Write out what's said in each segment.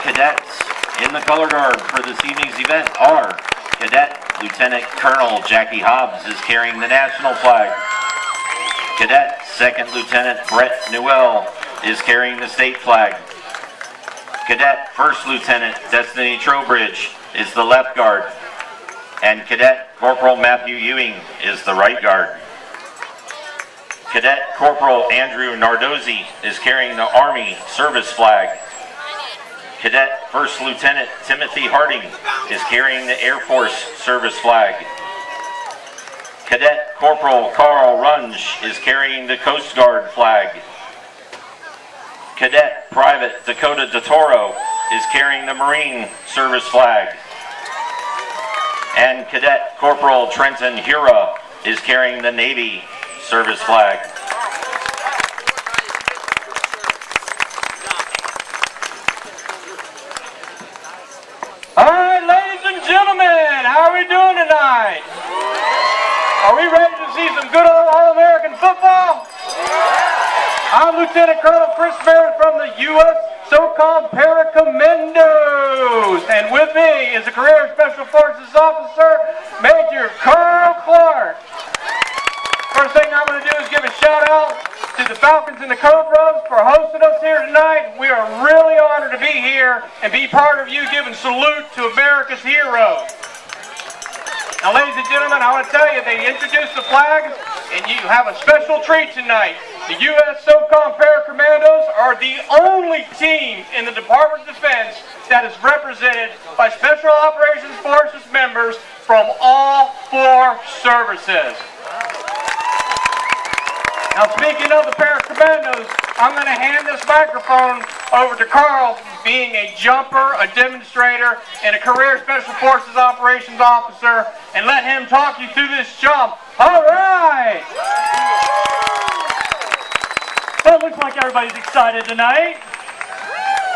cadets in the color guard for this evening's event are Cadet Lieutenant Colonel Jackie Hobbs is carrying the national flag. Cadet Second Lieutenant Brett Newell is carrying the state flag. Cadet First Lieutenant Destiny Trowbridge is the left guard. And Cadet Corporal Matthew Ewing is the right guard. Cadet Corporal Andrew Nardozzi is carrying the Army service flag. Cadet First Lieutenant Timothy Harding is carrying the Air Force service flag. Cadet Corporal Carl Runge is carrying the Coast Guard flag. Cadet Private Dakota DeToro is carrying the Marine service flag. And Cadet Corporal Trenton Hura is carrying the Navy service flag. All right, ladies and gentlemen, how are we doing tonight? Are we ready to see some good old All-American football? I'm Lieutenant Colonel Chris Merritt from the U.S. SOCOM Para-commandos, and with me is a Career Special Forces Officer, Major Carl Clark. First thing I'm going to do is give a shout out to the Falcons and the Cobras for hosting us here tonight. We are really honored to be here and be part of you giving salute to America's heroes. Now, ladies and gentlemen, I want to tell you, they introduced the flags, and you have a special treat tonight. The U.S. SOCOM Para-commandos are the only team in the Department of Defense that is represented by Special Operations Forces members from all 4 services. Now, speaking of the Para-commandos, I'm going to hand this microphone over to Carl, being a jumper, a demonstrator, and a Career Special Forces Operations Officer, and let him talk you through this jump. All right! Well, it looks like everybody's excited tonight.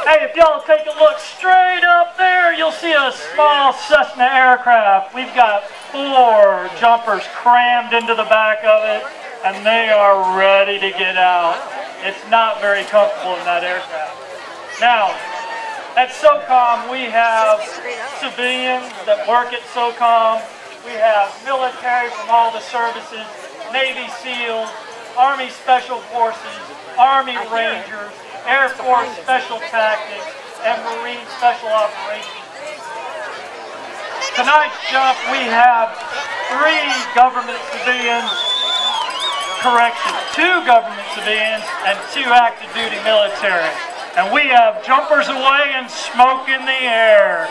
Hey, if y'all take a look straight up there, you'll see a small Cessna aircraft. We've got 4 jumpers crammed into the back of it, and they are ready to get out. It's not very comfortable in that aircraft. Now, at SOCOM, we have civilians that work at SOCOM. We have military from all the services, Navy SEALs, Army Special Forces, Army Rangers, Air Force Special Tactics, and Marine Special Operations. Tonight's jump, we have 3 government civilians, correction, 2 government civilians and 2 active duty military. And we have jumpers away and smoke in the air.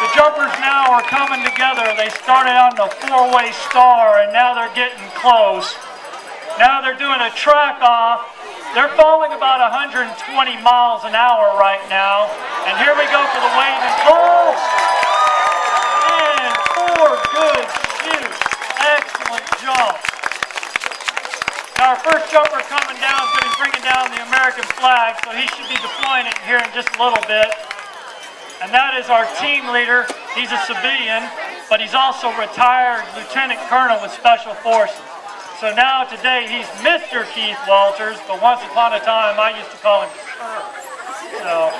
The jumpers now are coming together. They started on the 4-way star and now they're getting close. Now they're doing a track off. They're falling about 120 miles an hour right now. And here we go for the wave and pull. And 4 good shoots. Excellent jump. Now our first jumper coming down is going to be bringing down the American flag, so he should be deploying it here in just a little bit. And that is our team leader. He's a civilian, but he's also retired lieutenant colonel with Special Forces. So now today he's Mr. Keith Walters, but once upon a time I used to call him Sir. So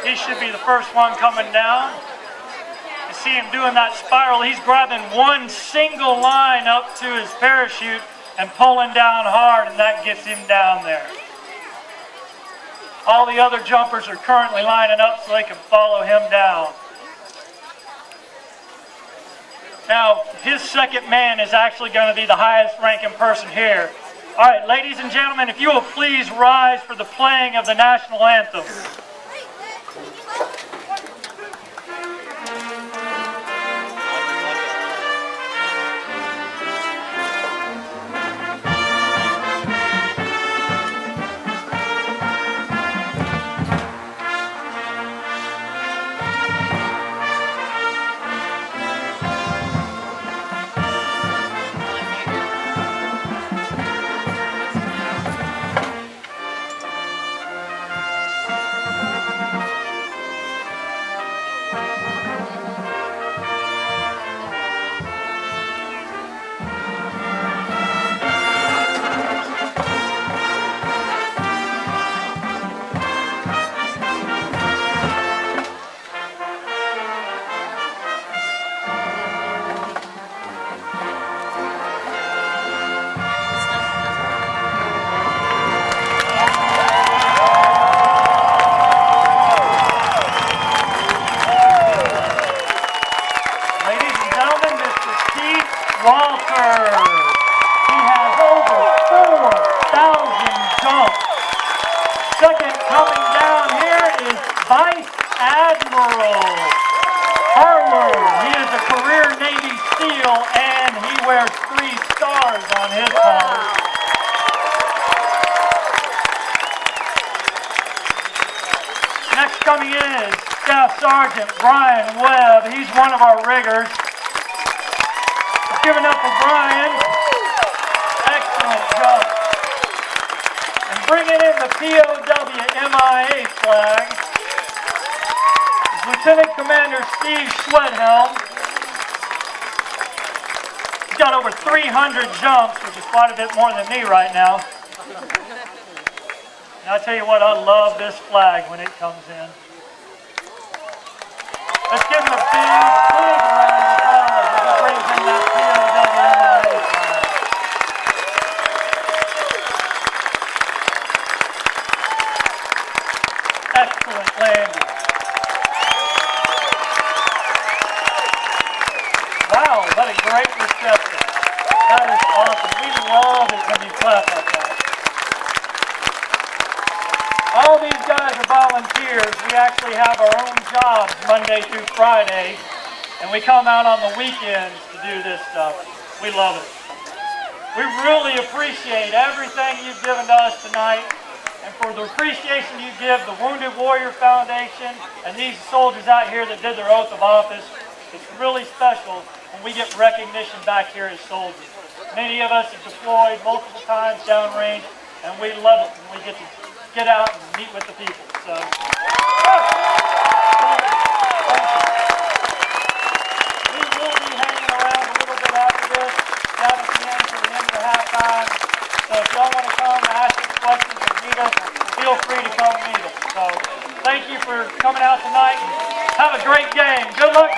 he should be the first one coming down. You see him doing that spiral. He's grabbing one single line up to his parachute and pulling down hard, and that gets him down there. All the other jumpers are currently lining up so they can follow him down. Now, his second man is actually going to be the highest ranking person here. All right, ladies and gentlemen, if you will please rise for the playing of the national anthem. coming in is Staff Sergeant Brian Webb. He's one of our riggers. Let's give it up for Brian. Excellent job. And bringing in the POW MIA flag is Lieutenant Commander Steve Schwedhelm. He's got over 300 jumps, which is quite a bit more than me right now. And I'll tell you what, I love this flag when it comes in. Let's give him a big, big round of applause as he brings in that POW flag. Excellent landing. Wow, what a great reception. That is awesome. We love it when you clap like that. All these guys are volunteers. We actually have our own jobs Monday through Friday, and we come out on the weekends to do this stuff. We love it. We really appreciate everything you've given to us tonight, and for the appreciation you give the Wounded Warrior Foundation and these soldiers out here that did their oath of office. It's really special when we get recognition back here as soldiers. Many of us have deployed multiple times downrange, and we love it when we get to get out and meet with the people. So, thank you. We will be hanging around a little bit after this, down at the end for the end of the halftime. So if y'all want to come ask us questions or meet us, feel free to come meet us. So thank you for coming out tonight and have a great game. Good luck.